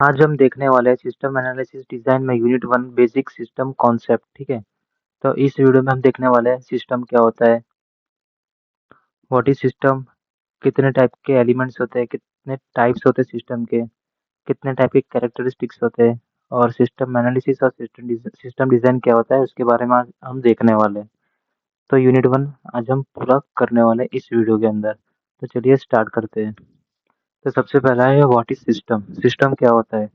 आज हम देखने वाले हैं सिस्टम एनालिसिस डिजाइन में यूनिट 1 बेसिक सिस्टम कॉन्सेप्ट। ठीक है, तो इस वीडियो में हम देखने वाले हैं सिस्टम क्या होता है, व्हाट इज सिस्टम, कितने टाइप के एलिमेंट्स होते हैं, कितने टाइप्स होते हैं सिस्टम के, कितने टाइप के कैरेक्टरिस्टिक्स होते हैं, और सिस्टम एनालिसिस और सिस्टम डिजाइन क्या होता है उसके बारे में आज हम देखने वाले हैं। तो यूनिट 1 आज हम पूरा करने वाले हैं इस वीडियो के अंदर। तो चलिए स्टार्ट करते हैं। तो सबसे पहला है व्हाट इज सिस्टम। सिस्टम क्या होता है?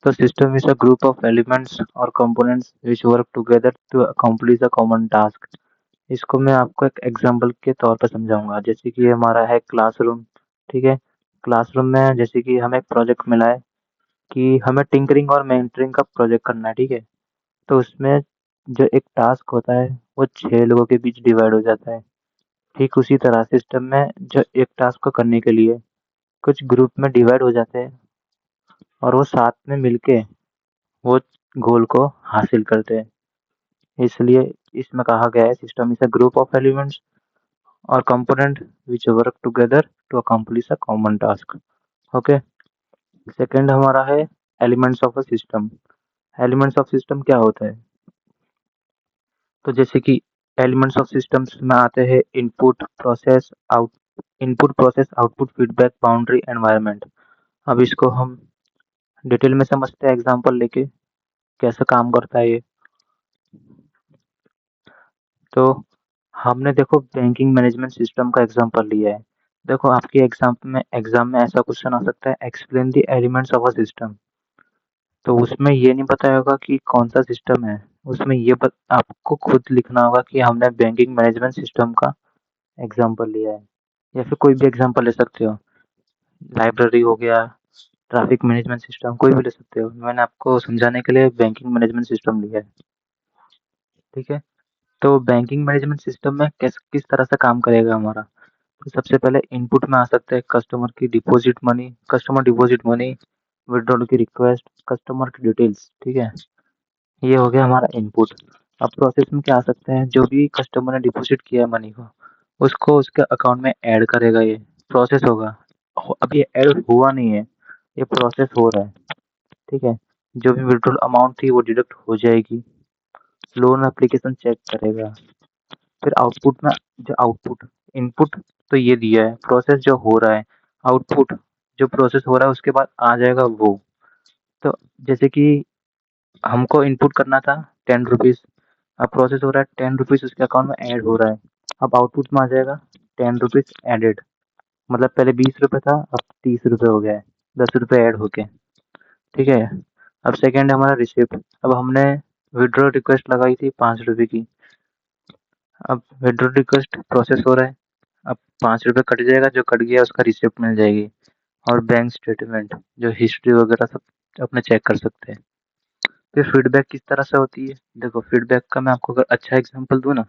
The system is a group of elements or components which work together to accomplish a common task। इसको मैं आपको एक एग्जांपल के तौर पर समझाऊंगा। जैसे कि ये हमारा है क्लासरूम। ठीक है, क्लासरूम में जैसे कि हमें एक प्रोजेक्ट मिला है कि हमें टिंकरिंग और मेंटरिंग का प्रोजेक्ट करना है। ठीक है, तो उसमें जो एक टास्क होता है वो 6 लोगों के बीच डिवाइड हो जाता है। ठीक उसी तरह सिस्टम में जो एक टास्क को करने के लिए कुछ ग्रुप में डिवाइड हो जाते हैं और वो साथ में मिलके वो गोल को हासिल करते हैं। इसलिए इसमें कहा गया है system is a group of elements और component which work together to accomplish a common task. Okay, second हमारा है elements of a system. Elements of system क्या होता है? तो जैसे कि एलिमेंट्स ऑफ सिस्टम्स में आते हैं input process output feedback boundary environment. अब इसको हम डिटेल में समझते हैं एग्जांपल लेके कैसे काम करता है ये। तो हमने देखो बैंकिंग मैनेजमेंट सिस्टम का एग्जांपल लिया है। देखो आपके एग्जाम में ऐसा क्वेश्चन आ सकता है, explain the elements of a system. तो उसमें ये नहीं बताया होगा कि कौन सा सिस्टम है, उसमें आपको खुद लिखना होगा कि हमने बैंकिंग मैनेजमेंट सिस्टम का एग्जांपल लिया है। या फिर कोई भी एग्जांपल ले सकते हो, लाइब्रेरी हो गया, ट्रैफिक मैनेजमेंट सिस्टम, कोई भी ले सकते हो। मैंने आपको समझाने के लिए बैंकिंग मैनेजमेंट सिस्टम लिया है। ठीक है, तो बैंकिंग मैनेजमेंट सिस्टम में किस तरह से काम करेगा हमारा। तो सबसे पहले इनपुट में आ सकते हैं कस्टमर डिपॉजिट मनी, विड्रॉल की रिक्वेस्ट, कस्टमर की डिटेल्स। ठीक है, ये हो गया हमारा इनपुट। अब प्रोसेस में क्या आ सकते हैं, जो भी कस्टमर ने डिपॉजिट किया है मनी को उसको उसके अकाउंट में ऐड करेगा। ये प्रोसेस होगा। अब ये ऐड हुआ नहीं है, ये प्रोसेस हो रहा है। ठीक है, जो भी विड्रॉल अमाउंट थी वो डिडक्ट हो जाएगी। लोन एप्लीकेशन चेक करेगा। फिर आउटपुट में जो आउटपुट इनपुट तो ये दिया है, प्रोसेस जो हो रहा है, आउटपुट जो प्रोसेस हो रहा है उसके बाद आ जाएगा वो। तो जैसे कि हमको इनपुट करना था 10 रुपीज, अब प्रोसेस हो रहा है 10 रुपीज उसके अकाउंट में ऐड हो रहा है। अब आउटपुट में आ जाएगा 10 रुपीज एडेड, मतलब पहले 20 रुपये था अब 30 रुपये हो गया है, 10 रुपये ऐड होके। ठीक है, अब सेकेंड हमारा रिसिप्ट। अब हमने विड्रॉ रिक्वेस्ट लगाई थी 5 रुपये की। अब विड्रॉ रिक्वेस्ट प्रोसेस हो रहा है, अब 5 रुपये कट जाएगा, जो कट गया उसका रिसिप्ट मिल जाएगी। और बैंक स्टेटमेंट जो हिस्ट्री वगैरह सब अपने चेक कर सकते हैं। फिर फीडबैक किस तरह से होती है? देखो फीडबैक का मैं आपको अगर अच्छा एग्जांपल दूं ना,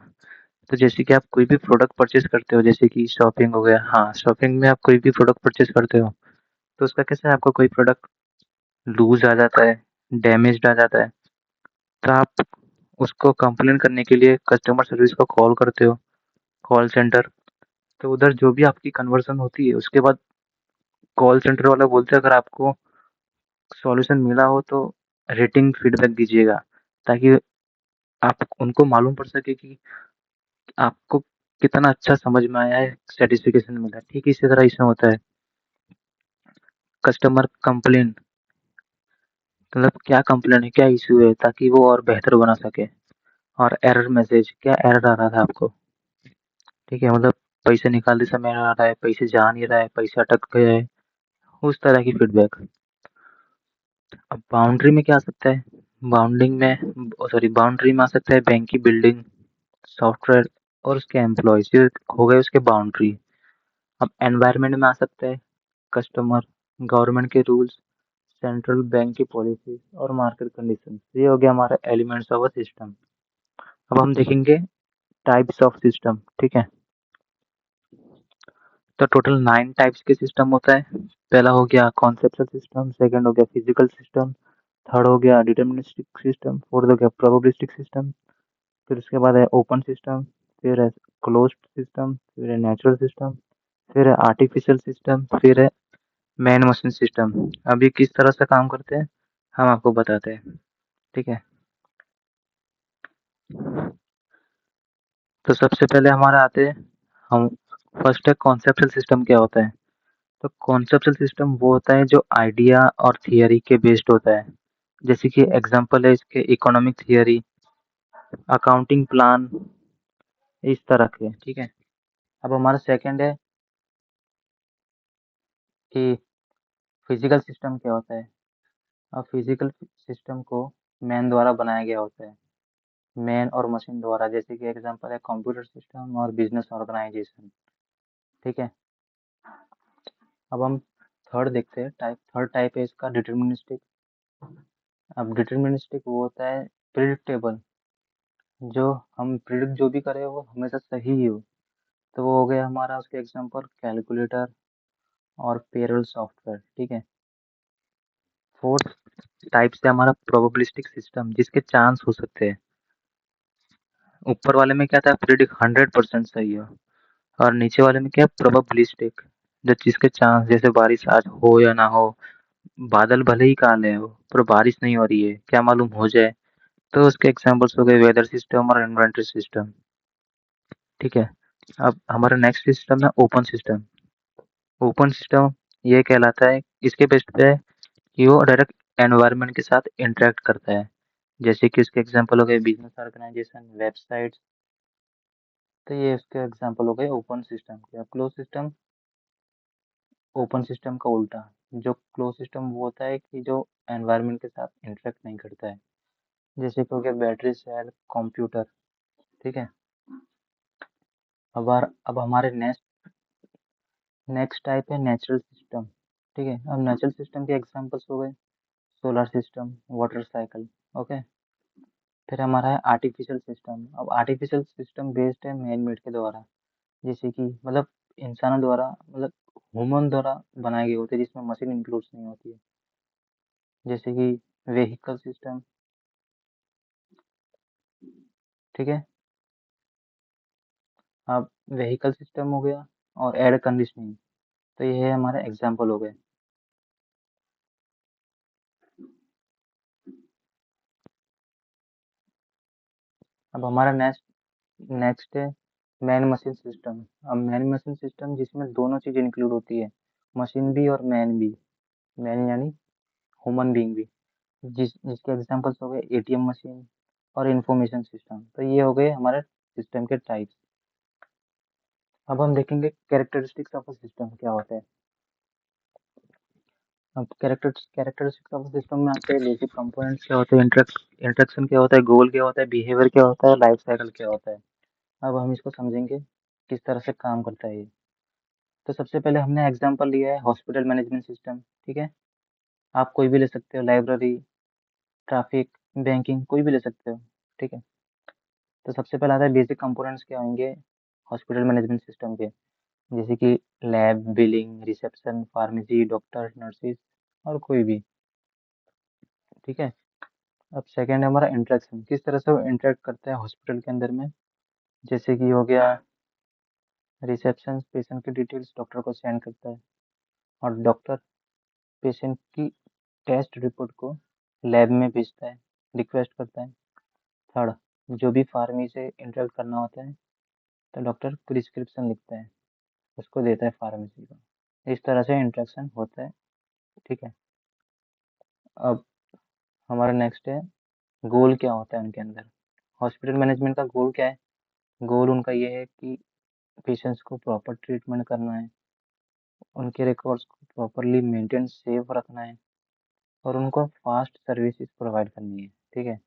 तो जैसे कि आप कोई भी प्रोडक्ट परचेज करते हो, जैसे कि शॉपिंग हो गया, हाँ शॉपिंग में आप कोई भी प्रोडक्ट परचेज करते हो तो उसका कैसा है, आपको कोई प्रोडक्ट लूज आ जाता है, डैमेज्ड आ जाता है, तो आप उसको कंप्लेन करने के लिए कस्टमर सर्विस को कॉल करते हो, कॉल सेंटर। तो उधर जो भी आपकी कन्वर्सन होती है उसके बाद कॉल सेंटर वाला बोलते हैं अगर आपको सॉल्यूशन मिला हो तो रेटिंग फीडबैक दीजिएगा, ताकि आप उनको मालूम पड़ सके कि आपको कितना अच्छा समझ में आया है, सेटिस्फिकेशन मिला है। ठीक इसी तरह इसमें होता है कस्टमर कंप्लेन, मतलब क्या कंप्लेन है, क्या इशू है, ताकि वो और बेहतर बना सके। और एरर मैसेज, क्या एरर आ रहा था आपको। ठीक है, मतलब पैसे निकालते समय एरर आ रहा है, पैसे जा नहीं रहा है, पैसा अटक गया है, उस तरह की फीडबैक। अब बाउंड्री में क्या आ सकता है, बाउंड्री में आ सकता है बैंक की बिल्डिंग, सॉफ्टवेयर और उसके एम्प्लॉयज, ये हो गए उसके बाउंड्री। अब एनवायरनमेंट में आ सकता है कस्टमर, गवर्नमेंट के रूल्स, सेंट्रल बैंक की पॉलिसी और मार्केट कंडीशन। ये हो गया हमारा एलिमेंट्स ऑफ अ सिस्टम। अब हम देखेंगे टाइप्स ऑफ सिस्टम। ठीक है, तो टोटल 9 टाइप्स के सिस्टम होता है। पहला हो गया कॉन्सेप्चुअल सिस्टम, सेकंड हो गया फिजिकल सिस्टम, थर्ड हो गया डिटर्मिनिस्टिक सिस्टम, फोर्थ हो गया प्रोबेबिलिस्टिक सिस्टम, फिर उसके बाद है ओपन सिस्टम, फिर है क्लोज्ड सिस्टम, फिर है नेचुरल सिस्टम, फिर है आर्टिफिशियल सिस्टम, फिर है मैन मशीन सिस्टम। अब ये किस तरह से काम करते हैं, हम आपको बताते हैं, ठीक है। तो सबसे पहले हमारा आते हैं, हम फर्स्ट है कॉन्सेप्चुअल सिस्टम क्या होता है। तो कॉन्सेप्चुअल सिस्टम वो होता है जो आइडिया और थियरी के बेस्ड होता है। जैसे कि एग्जांपल है इसके इकोनॉमिक थियरी, अकाउंटिंग प्लान, इस तरह के, ठीक है। अब हमारा सेकंड है कि फिजिकल सिस्टम क्या होता है। अब फिजिकल सिस्टम को मैन द्वारा बनाया गया होता है, मैन और मशीन द्वारा। जैसे कि एग्जांपल है कंप्यूटर सिस्टम और बिजनेस ऑर्गेनाइजेशन, ठीक है। अब हम थर्ड देखते हैं टाइप। थर्ड टाइप है इसका डिटर्मिनिस्टिक। अब डिटर्मिनिस्टिक वो होता है प्रिडिक्टेबल, जो हम प्रिडिक्ट जो भी करें वो हमेशा सही ही हो। तो वो हो गया हमारा उसके एग्जांपल कैलकुलेटर और पेरोल सॉफ्टवेयर, ठीक है। फोर्थ टाइप से हमारा प्रोबेबिलिस्टिक सिस्टम, जिसके चांस हो सकते हैं। ऊपर वाले में क्या था, प्रिडिक्ट 100% सही हो, और नीचे वाले में क्या है, प्रोबेबिलिस्टिक, जो जिसके चांस, जैसे बारिश आज हो या ना हो, बादल भले ही काले हो पर बारिश नहीं हो रही है, क्या मालूम हो जाए। तो उसके एग्जांपल्स हो गए वेदर सिस्टम और इन्वेंटरी सिस्टम, ठीक है। अब हमारा नेक्स्ट सिस्टम है ओपन सिस्टम। ओपन सिस्टम ये कहलाता है, इसके बेस्ट पे है कि वो डायरेक्ट एनवायरनमेंट के साथ इंटरेक्ट करता है। जैसे कि उसके एग्जांपल हो गए बिजनेस ऑर्गेनाइजेशन, वेबसाइट्स। तो ये उसके एग्जांपल हो गए ओपन सिस्टम के। क्लोज सिस्टम, ओपन सिस्टम का उल्टा। जो क्लोज सिस्टम वो होता है कि जो एनवायरनमेंट के साथ इंटरेक्ट नहीं करता है। जैसे कि हो गया बैटरी सेल, कंप्यूटर, ठीक है। अब हमारे नेक्स्ट नेक्स्ट टाइप है नेचुरल सिस्टम, ठीक है। अब नेचुरल सिस्टम के एग्जांपल्स हो गए solar system, water cycle, okay. फिर हमारा है आर्टिफिशियल सिस्टम। अब आर्टिफिशियल सिस्टम बेस्ड है मैन मेड के द्वारा, जैसे कि मतलब इंसानों द्वारा, मतलब ह्यूमन द्वारा बनाए गए होते हैं, जिसमें मशीन इंक्लूड्स नहीं होती है। जैसे कि व्हीकल सिस्टम, ठीक है। अब व्हीकल सिस्टम हो गया और एयर कंडीशनिंग। तो ये है हमारे एग्जाम्पल हो गए। अब हमारा नेक्स्ट नेक्स्ट है मैन मशीन सिस्टम। अब मैन मशीन सिस्टम जिसमें दोनों चीज़ इंक्लूड होती है, मशीन भी और मैन भी। मैन यानी ह्यूमन बीइंग भी। जिसके एग्जांपल्स हो गए एटीएम मशीन और इंफॉर्मेशन सिस्टम। तो ये हो गए हमारे सिस्टम के टाइप्स। अब हम देखेंगे कैरेक्टरिस्टिक्स ऑफ अ सिस्टम क्या होता है। अब कैरेक्टरिस्टिक्स ऑफ अ सिस्टम में आते हैं बेसिक कंपोनेंट्स क्या होते हैं, इंट्रैक्शन क्या होता है, गोल क्या होता है, बिहेवियर क्या होता है, लाइफ साइकिल क्या होता है। अब हम इसको समझेंगे किस तरह से काम करता है ये। तो सबसे पहले हमने एग्जांपल लिया है हॉस्पिटल मैनेजमेंट सिस्टम, ठीक है। आप कोई भी ले सकते हो, लाइब्रेरी, ट्रैफिक, बैंकिंग, कोई भी ले सकते हो, ठीक है। तो सबसे पहले आता है बेसिक कंपोनेंट्स क्या होंगे हॉस्पिटल मैनेजमेंट सिस्टम के। जैसे कि lab, billing, reception, pharmacy, doctor, nurses और कोई भी, ठीक है। अब सेकेंड है हमारा इंटरेक्शन, किस तरह से वो इंटरेक्ट करते हैं हॉस्पिटल के अंदर में। जैसे कि हो गया रिसेप्शन पेशेंट की डिटेल्स डॉक्टर को सेंड करता है, और डॉक्टर पेशेंट की टेस्ट रिपोर्ट को लैब में भेजता है, रिक्वेस्ट करता है। थर्ड, जो भी फार्मेसी से इंटरेक्ट करना होता है तो डॉक्टर प्रिस्क्रिप्शन लिखता है, उसको देता है फार्मेसी को। इस तरह से इंटरेक्शन होता है, ठीक है। अब हमारा नेक्स्ट है गोल क्या होता है उनके अंदर। हॉस्पिटल मैनेजमेंट का गोल क्या है। गोल उनका ये है कि पेशेंट्स को प्रॉपर ट्रीटमेंट करना है, उनके रिकॉर्ड्स को प्रॉपरली मेंटेन सेफ रखना है, और उनको फास्ट सर्विसेज प्रोवाइड करनी है, ठीक है।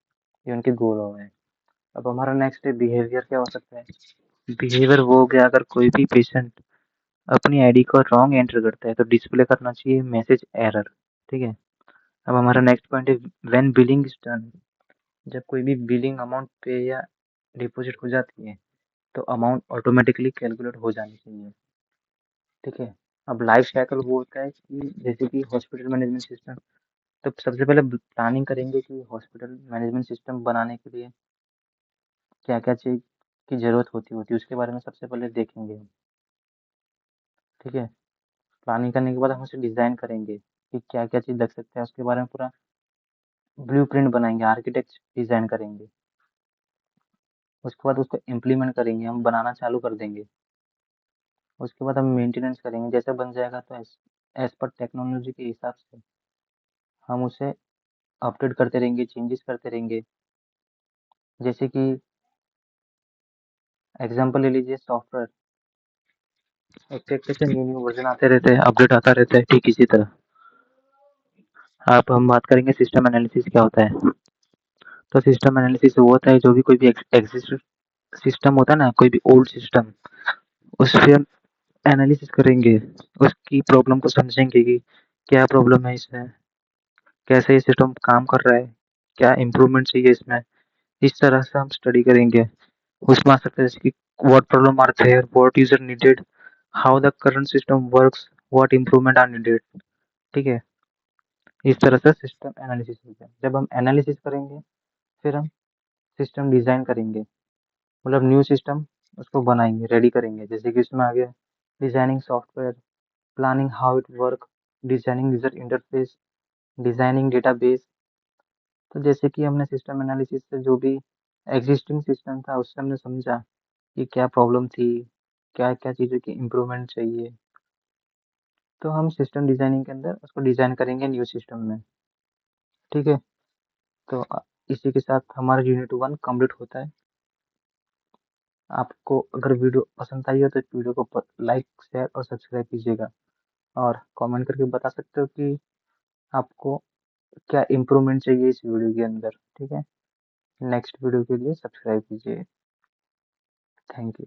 ये उनके गोल हो गए। अब हमारा नेक्स्ट है बिहेवियर क्या हो सकता है। बिहेवियर वो हो गया, अगर कोई भी पेशेंट अपनी आईडी को रॉन्ग एंटर करता है तो डिस्प्ले करना चाहिए मैसेज एरर, ठीक है। अब हमारा नेक्स्ट पॉइंट है व्हेन बिलिंग इज डन। जब कोई भी बिलिंग अमाउंट पे या डिपॉजिट हो जाती है तो अमाउंट ऑटोमेटिकली कैलकुलेट हो जानी चाहिए, ठीक है। अब लाइफ साइकिल वो होता है कि जैसे कि हॉस्पिटल मैनेजमेंट सिस्टम, तो सबसे पहले प्लानिंग करेंगे कि हॉस्पिटल मैनेजमेंट सिस्टम बनाने के लिए क्या क्या चीज़ की ज़रूरत होती होती है, उसके बारे में सबसे पहले देखेंगे हम, ठीक है। प्लानिंग करने के बाद हम उसे डिज़ाइन करेंगे कि क्या-क्या चीज़ लग सकता है, उसके बारे में पूरा ब्लूप्रिंट बनाएँगे, आर्किटेक्ट डिज़ाइन करेंगे। उसके बाद उसको इम्प्लीमेंट करेंगे, हम बनाना चालू कर देंगे। उसके बाद हम मेंटेनेंस करेंगे, जैसे बन जाएगा तो एज़ पर टेक्नोलॉजी के हिसाब से हम उसे अपडेट करते रहेंगे, चेंजेस करते रहेंगे। जैसे कि एग्ज़ाम्पल ले लीजिए सॉफ्टवेयर, एक-एक से न्यू-न्यू वर्ज़न आते रहते हैं, अपडेट आता रहता है, ठीक इसी तरह। अब हम बात करेंगे सिस्टम एनालिसिस क्या होता है। तो सिस्टम एनालिसिस वो होता है जो भी कोई भी एक्सिस्ट सिस्टम होता है ना, कोई भी ओल्ड सिस्टम, उस पे हम एनालिसिस करेंगे, उसकी प्रॉब्लम को समझेंगे कि क्या प्रॉब्लम है इसमें, कैसे ये सिस्टम काम कर रहा है, क्या इम्प्रूवमेंट चाहिए इसमें, इस तरह से हम स्टडी करेंगे। उसमें आ सकता है जैसे कि what problem are there, what user needed, how the current system works, what improvement are needed. ठीक है, इस तरह से सिस्टम एनालिसिस होता है। जब हम एनालिसिस करेंगे फिर हम सिस्टम डिज़ाइन करेंगे, मतलब न्यू सिस्टम उसको बनाएंगे, रेडी करेंगे। जैसे कि इसमें आ गया designing software, planning how it work, designing user interface, designing database. तो जैसे कि हमने सिस्टम एनालिसिस से जो भी एग्जिस्टिंग सिस्टम था उससे हमने समझा कि क्या प्रॉब्लम थी, क्या-क्या चीज़ों की इम्प्रूवमेंट चाहिए। तो हम सिस्टम डिजाइनिंग के अंदर उसको डिजाइन करेंगे न्यू सिस्टम में। ठीक है? तो इसी के साथ हमारा यूनिट 1 कंप्लीट होता है। आपको अगर वीडियो पसंद आई हो तो इस वीडियो को लाइक, शेयर और सब्सक्राइब कीजिएगा और कमेंट करके बता सकते हो कि आपको क्या इम्प्रूवमेंट चाहिए इस वीडियो के अंदर। ठीक है? नेक्स्ट वीडियो के लिए सब्सक्राइब कीजिए। Thank you.